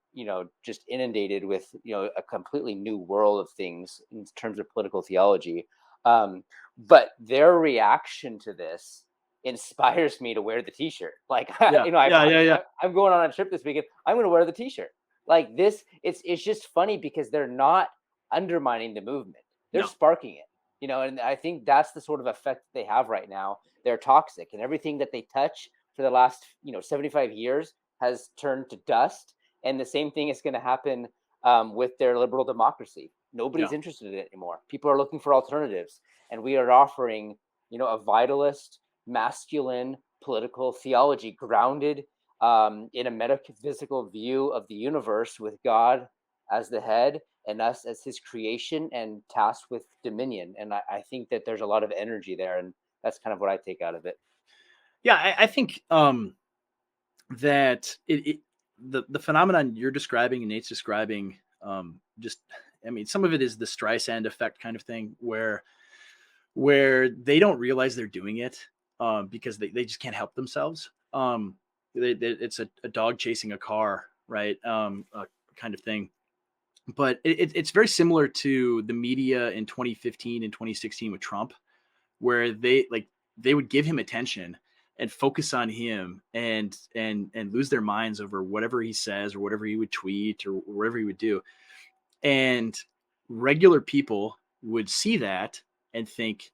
A: just inundated with, a completely new world of things in terms of political theology. But their reaction to this inspires me to wear the t-shirt. Like, I'm going on a trip this weekend. I'm going to wear the t-shirt. Like this, it's just funny because they're not undermining the movement. They're sparking it. And I think that's the sort of effect that they have right now. They're toxic, and everything that they touch for the last 75 years has turned to dust. And the same thing is going to happen with their liberal democracy. Nobody's interested in it anymore. People are looking for alternatives, and we are offering a vitalist, masculine political theology grounded in a metaphysical view of the universe, with God as the head and us as his creation and tasked with dominion. And I think that there's a lot of energy there, and that's kind of what I take out of it.
B: Yeah, I think that the phenomenon you're describing and Nate's describing, some of it is the Streisand effect kind of thing, where they don't realize they're doing it because they just can't help themselves. It's a dog chasing a car, right? Kind of thing. But it's very similar to the media in 2015 and 2016 with Trump, where they would give him attention and focus on him and lose their minds over whatever he says or whatever he would tweet or whatever he would do. And regular people would see that and think,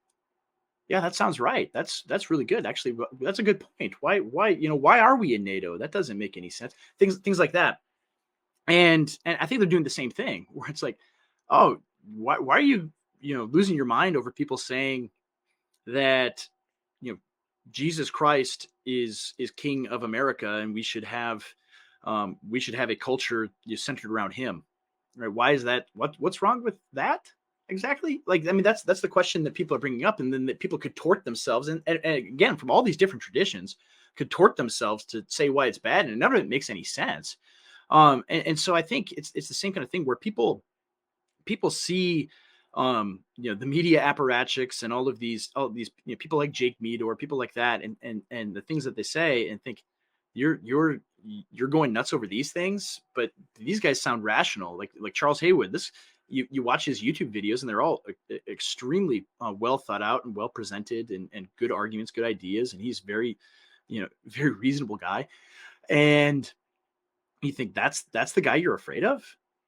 B: yeah, that sounds right. That's really good. Actually, that's a good point. Why are we in NATO? That doesn't make any sense. Things like that. And I think they're doing the same thing, where it's like, oh, why are you losing your mind over people saying that Jesus Christ is King of America and we should have a culture centered around him, right? Why is that? What's wrong with that exactly? That's the question that people are bringing up, and then that people contort themselves and again, from all these different traditions, contort themselves to say why it's bad, and none of it makes any sense. And so I think it's the same kind of thing where people see the media apparatchiks and all these people like Jake Midor, people like that, and the things that they say, and think you're going nuts over these things, but these guys sound rational. Like Charles Haywood, you watch his YouTube videos and they're all extremely well thought out and well presented, and good arguments, good ideas, and he's very very reasonable guy. And you think that's the guy you're afraid of,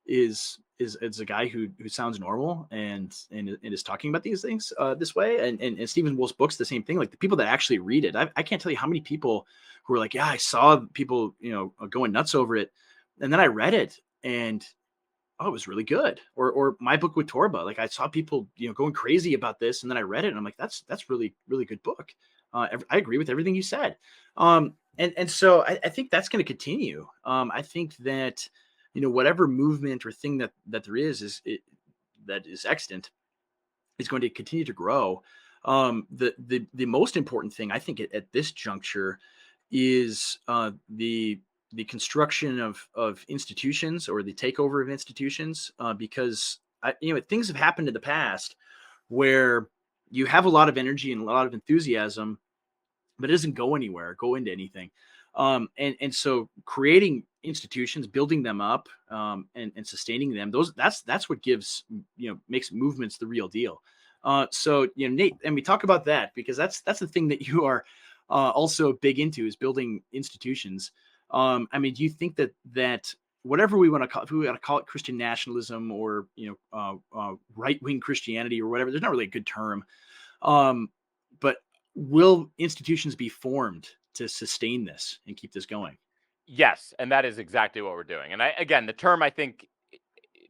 B: is a guy who sounds normal and is talking about these things this way. And Stephen Wolf's book's the same thing. Like, the people that actually read it, I can't tell you how many people who are like, yeah, I saw people going nuts over it, and then I read it and it was really good. Or my book with Torba, like, I saw people going crazy about this, and then I read it and I'm like, that's really good book. I agree with everything you said. And so I think that's going to continue. I think that whatever movement or thing that there that is extant is going to continue to grow. The most important thing, I think, at this juncture is the construction of institutions, or the takeover of institutions, because things have happened in the past where you have a lot of energy and a lot of enthusiasm, but it doesn't go into anything. And so creating institutions, building them up, and sustaining them, that's what makes movements the real deal. So Nate, and we talk about that because that's the thing that you are also big into, is building institutions. Do you think that whatever we want to call, if we want to call it Christian nationalism or right-wing Christianity or whatever, there's not really a good term, but will institutions be formed to sustain this and keep this going?
C: Yes, and that is exactly what we're doing. And again, the term, I think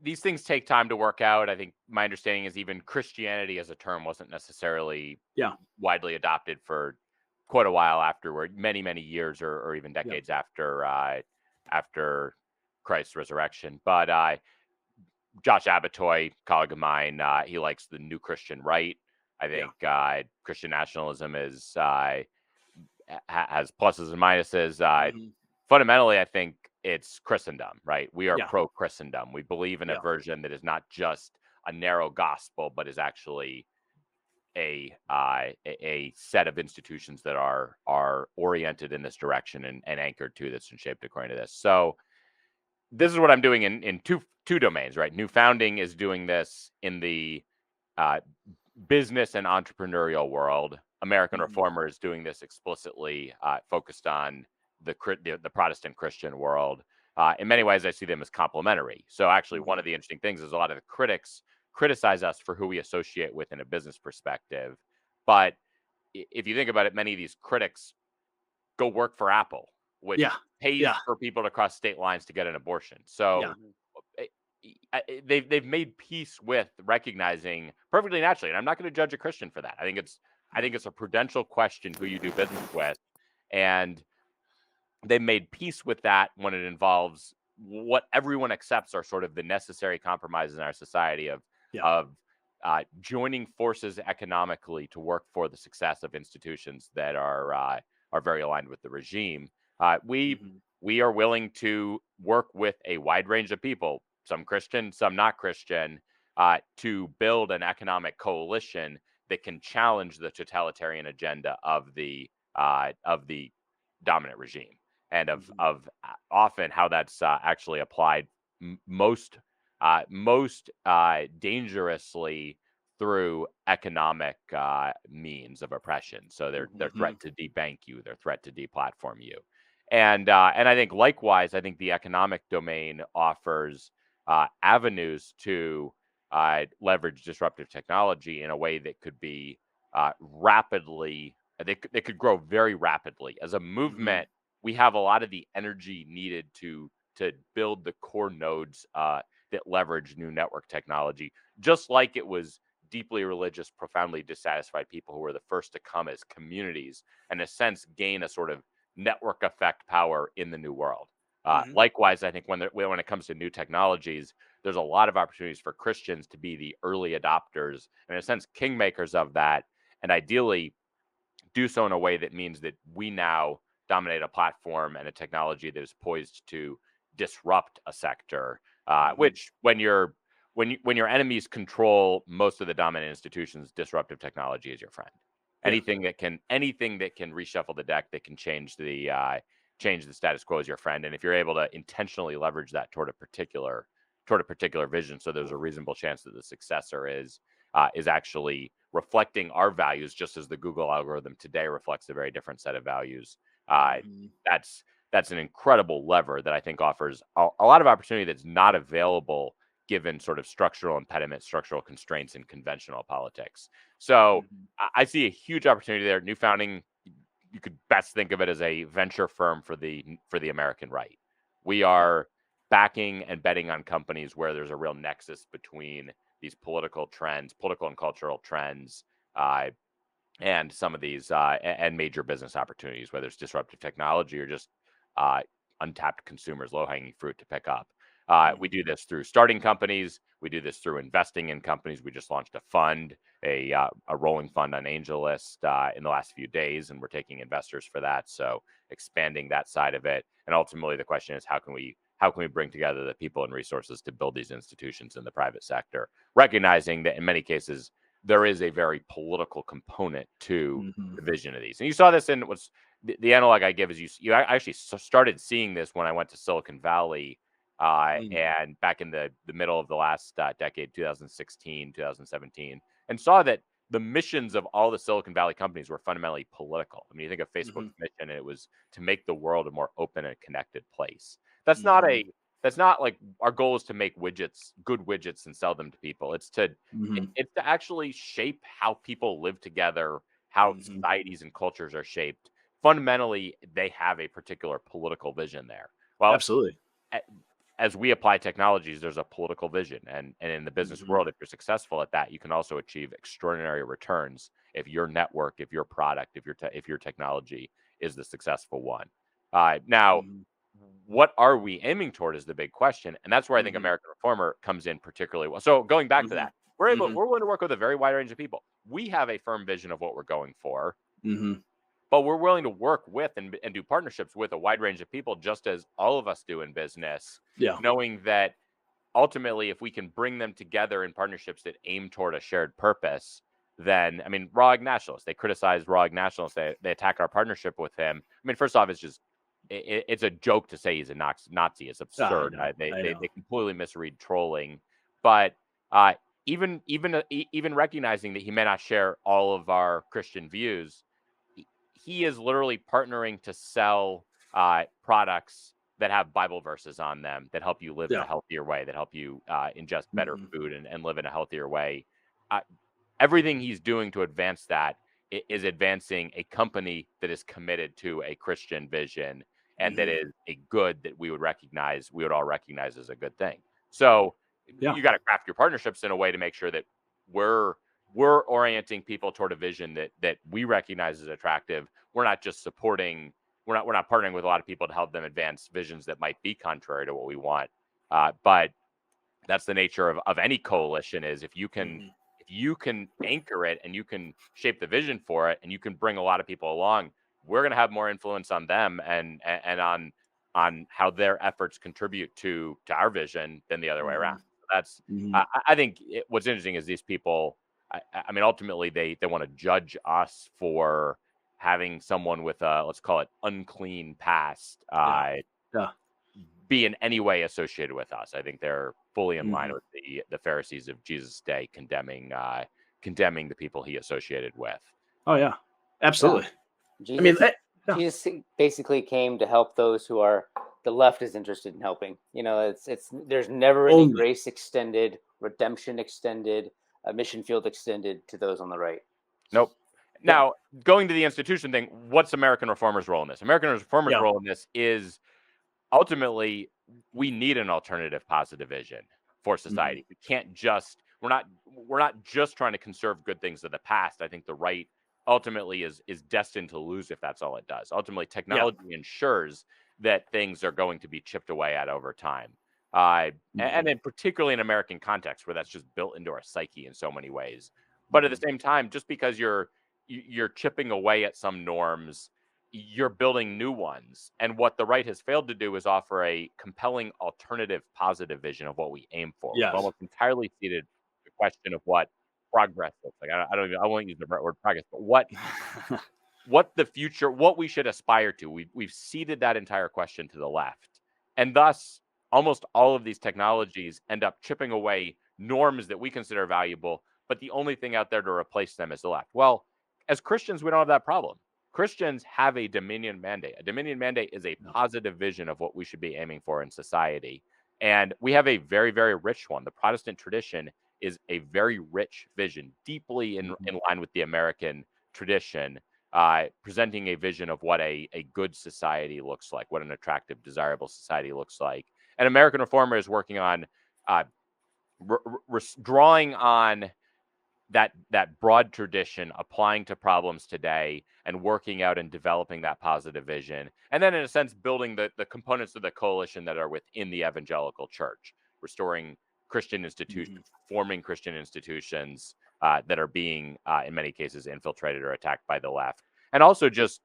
C: these things take time to work out. I think my understanding is even Christianity as a term wasn't necessarily widely adopted for quite a while afterward, many years or even decades after Christ's resurrection. But Josh Abbotoy, colleague of mine, he likes the new Christian right. I think Christian nationalism has pluses and minuses. Fundamentally, I think it's Christendom, right? We are pro-Christendom. We believe in a version that is not just a narrow gospel, but is actually a set of institutions that are oriented in this direction and anchored to this and shaped according to this. So this is what I'm doing in two domains, right? New Founding is doing this in the business and entrepreneurial world. American Reformer is doing this explicitly focused on the Protestant Christian world. In many ways, I see them as complementary. So actually, one of the interesting things is a lot of the critics criticize us for who we associate with in a business perspective. But if you think about it, many of these critics go work for Apple, which pays for people to cross state lines to get an abortion. So they've made peace with recognizing perfectly naturally, and I'm not going to judge a Christian for that. I think it's a prudential question who you do business with, and they made peace with that when it involves what everyone accepts are sort of the necessary compromises in our society of joining forces economically to work for the success of institutions that are very aligned with the regime. We are willing to work with a wide range of people, some Christian, some not Christian, to build an economic coalition that can challenge the totalitarian agenda of the dominant regime, and of often how that's actually applied most dangerously through economic means of oppression. So their threat to debank you, their threat to deplatform you, and I think likewise, I think the economic domain offers avenues to leverage disruptive technology in a way that could be rapidly. They could grow very rapidly as a movement. We have a lot of the energy needed to build the core nodes that leverage new network technology, just like it was deeply religious, profoundly dissatisfied people who were the first to come as communities and, in a sense, gain a sort of network effect power in the new world. Likewise, I think when it comes to new technologies, there's a lot of opportunities for Christians to be the early adopters and, in a sense, kingmakers of that, and ideally do so in a way that means that we now dominate a platform and a technology that is poised to disrupt a sector, which when your enemies control most of the dominant institutions, disruptive technology is your friend. Anything that can reshuffle the deck, that can change the status quo is your friend. And if you're able to intentionally leverage that toward a particular vision, so there's a reasonable chance that the successor is actually reflecting our values, just as the Google algorithm today reflects a very different set of values. That's an incredible lever that I think offers a lot of opportunity that's not available given sort of structural impediments, structural constraints in conventional politics. So I see a huge opportunity there. New Founding, you could best think of it as a venture firm for the American right. We are backing and betting on companies where there's a real nexus between these political and cultural trends, and some of these and major business opportunities, whether it's disruptive technology or just untapped consumers, low-hanging fruit to pick up. We do this through starting companies. We do this through investing in companies. We just launched a fund, a rolling fund on AngelList in the last few days, and we're taking investors for that. So expanding that side of it. And ultimately, the question is, how can we bring together the people and resources to build these institutions in the private sector, recognizing that in many cases there is a very political component to the vision of these. And you saw this in the analog I give is you actually started seeing this when I went to Silicon Valley and back in the middle of the last decade, 2016, 2017, and saw that the missions of all the Silicon Valley companies were fundamentally political. I mean, you think of Facebook's mission, and it was to make the world a more open and connected place. That's not like our goal is to make good widgets and sell them to people. It's to actually shape how people live together, how societies and cultures are shaped. Fundamentally, they have a particular political vision there. Well,
B: absolutely.
C: As we apply technologies, there's a political vision, and in the business world, if you're successful at that, you can also achieve extraordinary returns if your network, if your product, if your technology is the successful one. Now, what are we aiming toward is the big question, and that's where I think American Reformer comes in particularly well. So going back to that, we're willing to work with a very wide range of people. We have a firm vision of what we're going for. But we're willing to work with and do partnerships with a wide range of people, just as all of us do in business, knowing that ultimately, if we can bring them together in partnerships that aim toward a shared purpose, then, I mean, Raw Egg Nationalists, they criticize Raw Egg Nationalists, they attack our partnership with him. I mean, first off, it's a joke to say he's a Nazi. It's absurd. They completely misread trolling. But even recognizing that he may not share all of our Christian views, he is literally partnering to sell products that have Bible verses on them that help you live in
B: Yeah.
C: a healthier way, that help you ingest better
B: Mhm.
C: food and live in a healthier way. Everything he's doing to advance that is advancing a company that is committed to a Christian vision and that is a good that we would all recognize as a good thing. So
B: Yeah.
C: you got to craft your partnerships in a way to make sure that we're orienting people toward a vision that we recognize as attractive. We're not just supporting. We're not partnering with a lot of people to help them advance visions that might be contrary to what we want. But that's the nature of any coalition. Is if you can anchor it and you can shape the vision for it and you can bring a lot of people along, we're going to have more influence on them and on how their efforts contribute to our vision than the other way around. That's I think what's interesting is these people. I mean, ultimately, they want to judge us for having someone with a, let's call it, unclean past be in any way associated with us. I think they're fully in line with the Pharisees of Jesus' day, condemning the people he associated with.
B: Oh yeah, absolutely.
A: Jesus,
B: I mean,
A: Jesus basically came to help those who are the left is interested in helping. You know, it's there's never any grace extended, redemption extended, a mission field extended to those on the right.
C: Nope. Now, going to the institution thing, what's American Reformers' role in this? American Reformers' role in this is ultimately we need an alternative positive vision for society. We can't just we're not just trying to conserve good things of the past. I think the right ultimately is destined to lose if that's all it does. Ultimately, technology ensures that things are going to be chipped away at over time. And then particularly in American context where that's just built into our psyche in so many ways. But at the same time, just because you're chipping away at some norms, you're building new ones. And what the right has failed to do is offer a compelling alternative positive vision of what we aim for. We've almost entirely ceded the question of what progress looks like. I won't use the word progress, but what the future, what we should aspire to. We've ceded that entire question to the left. And thus almost all of these technologies end up chipping away norms that we consider valuable, but the only thing out there to replace them is the left. Well, as Christians, we don't have that problem. Christians have a dominion mandate. A dominion mandate is a positive vision of what we should be aiming for in society. And we have a very, very rich one. The Protestant tradition is a very rich vision, deeply in line with the American tradition, presenting a vision of what a good society looks like, what an attractive, desirable society looks like. And American Reformer is working on drawing on that broad tradition, applying to problems today and working out and developing that positive vision. And then in a sense, building the components of the coalition that are within the evangelical church, restoring Christian institutions, forming Christian institutions that are being, in many cases, infiltrated or attacked by the left. And also just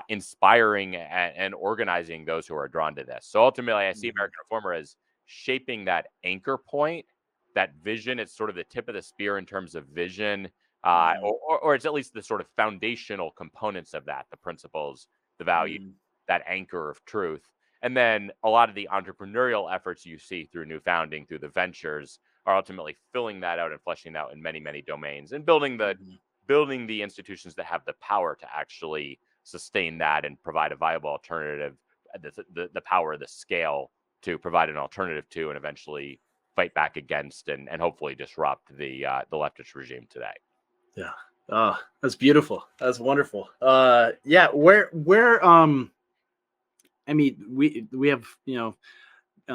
C: inspiring and organizing those who are drawn to this. So ultimately, I see American Reformer as shaping that anchor point, that vision. It's sort of the tip of the spear in terms of vision, or it's at least the sort of foundational components of that, the principles, the value, that anchor of truth. And then a lot of the entrepreneurial efforts you see through New Founding, through the ventures, are ultimately filling that out and fleshing out in many, many domains and building the institutions that have the power to actually sustain that and provide a viable alternative, the power, the scale to provide an alternative to, and eventually fight back against and hopefully disrupt the leftist regime today.
B: Yeah. Oh, that's beautiful. That's wonderful. Where I mean, we have,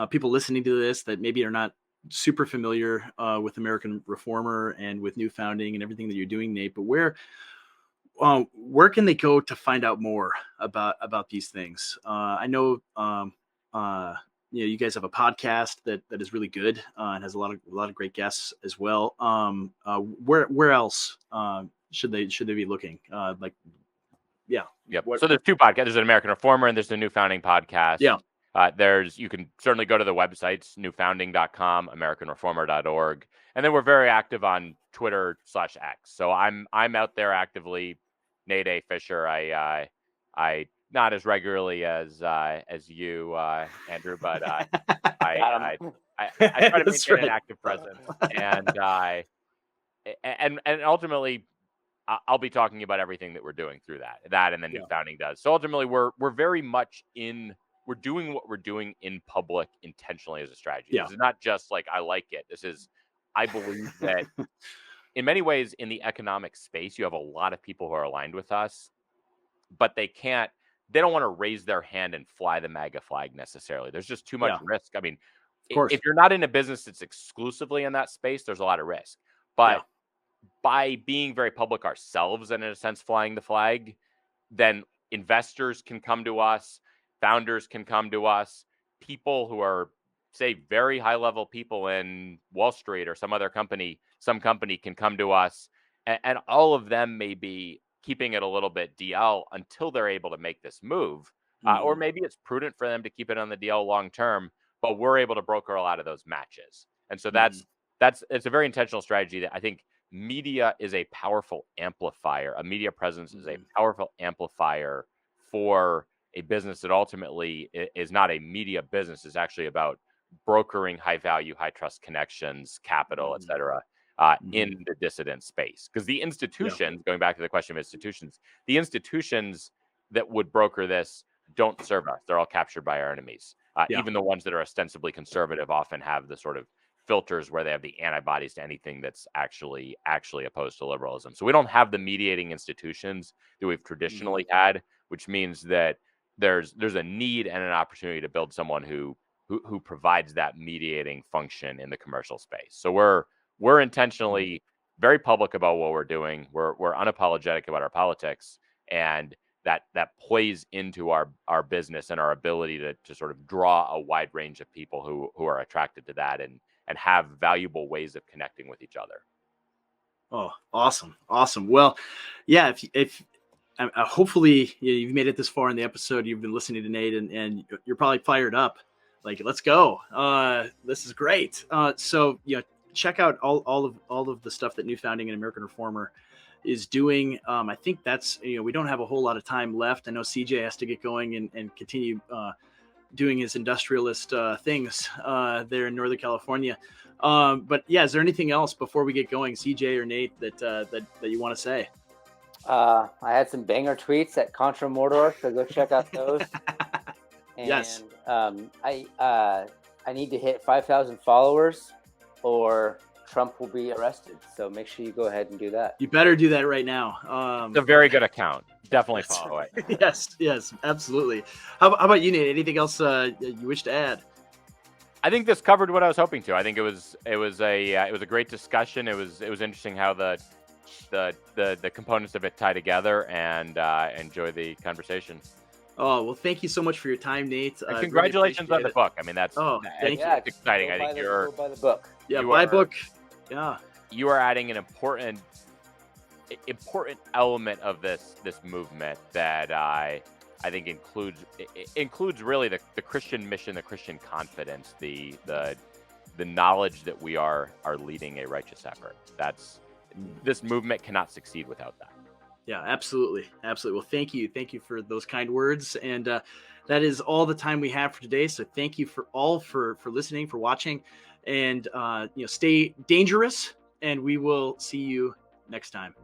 B: people listening to this that maybe are not super familiar with American Reformer and with New Founding and everything that you're doing, Nate, but where can they go to find out more about these things? I know, you guys have a podcast that is really good and has a lot of great guests as well. Where else should they be looking?
C: Yep. So there's two podcasts. There's an American Reformer and there's the New Founding podcast.
B: Yeah.
C: You can certainly go to the websites, newfounding.com, americanreformer.org. And then we're very active on Twitter/X. So I'm out there actively. Nate A. Fischer. I not as regularly as you, Andrew, but I try to maintain an active presence, and ultimately I'll be talking about everything that we're doing through that and then New Founding does. So ultimately we're very much in we're doing what we're doing in public intentionally as a strategy.
B: Yeah.
C: This is not just like I like it. This is, I believe that in many ways in the economic space, you have a lot of people who are aligned with us, but they don't want to raise their hand and fly the MAGA flag necessarily. There's just too much risk. I mean,
B: Of course.
C: if you're not in a business that's exclusively in that space, there's a lot of risk. But by being very public ourselves and in a sense flying the flag, then investors can come to us, founders can come to us, people who are, say, very high level people in Wall Street or some company can come to us, and all of them may be keeping it a little bit DL until they're able to make this move. Or maybe it's prudent for them to keep it on the DL long term, but we're able to broker a lot of those matches. And so it's a very intentional strategy that I think media is a powerful amplifier. A media presence is a powerful amplifier for a business that ultimately is not a media business. It's actually about brokering high value, high trust connections, capital, et cetera, in the dissident space. Because the institutions, going back to the question of institutions, the institutions that would broker this don't serve us. They're all captured by our enemies. Even the ones that are ostensibly conservative often have the sort of filters where they have the antibodies to anything that's actually opposed to liberalism. So we don't have the mediating institutions that we've traditionally had, which means that there's a need and an opportunity to build someone who provides that mediating function in the commercial space. So we're intentionally very public about what we're doing. We're unapologetic about our politics, and that plays into our business and our ability to sort of draw a wide range of people who are attracted to that and have valuable ways of connecting with each other.
B: Oh, awesome. Well, yeah, if hopefully you've made it this far in the episode, you've been listening to Nate and you're probably fired up. Like, let's go. This is great. So, check out all of the stuff that New Founding and American Reformer is doing. I think that's, we don't have a whole lot of time left. I know CJ has to get going and continue doing his industrialist things there in Northern California. But yeah, is there anything else before we get going, CJ or Nate, that you want to say?
A: I had some banger tweets at Contra Mundum, so go check out those. And,
B: yes.
A: I need to hit 5,000 followers or Trump will be arrested. So make sure you go ahead and do that.
B: You better do that right now.
C: It's a very good account. Definitely follow it.
B: Yes, absolutely. How about you, Nate? Anything else you wish to add?
C: I think this covered what I was hoping to. I think it was a great discussion. It was interesting how the components of it tie together, and enjoy the conversation.
B: Oh, well, thank you so much for your time, Nate.
C: And congratulations on the book. I mean, that's
B: thank you.
C: It's exciting. I think
A: go buy the book.
B: Yeah, buy book. Yeah, you
C: are adding an important element of this movement that I think includes really the Christian mission, the Christian confidence, the knowledge that we are leading a righteous effort. This movement cannot succeed without that.
B: Yeah, absolutely. Well, thank you for those kind words, and that is all the time we have for today. So thank you for listening, for watching, and stay dangerous, and we will see you next time.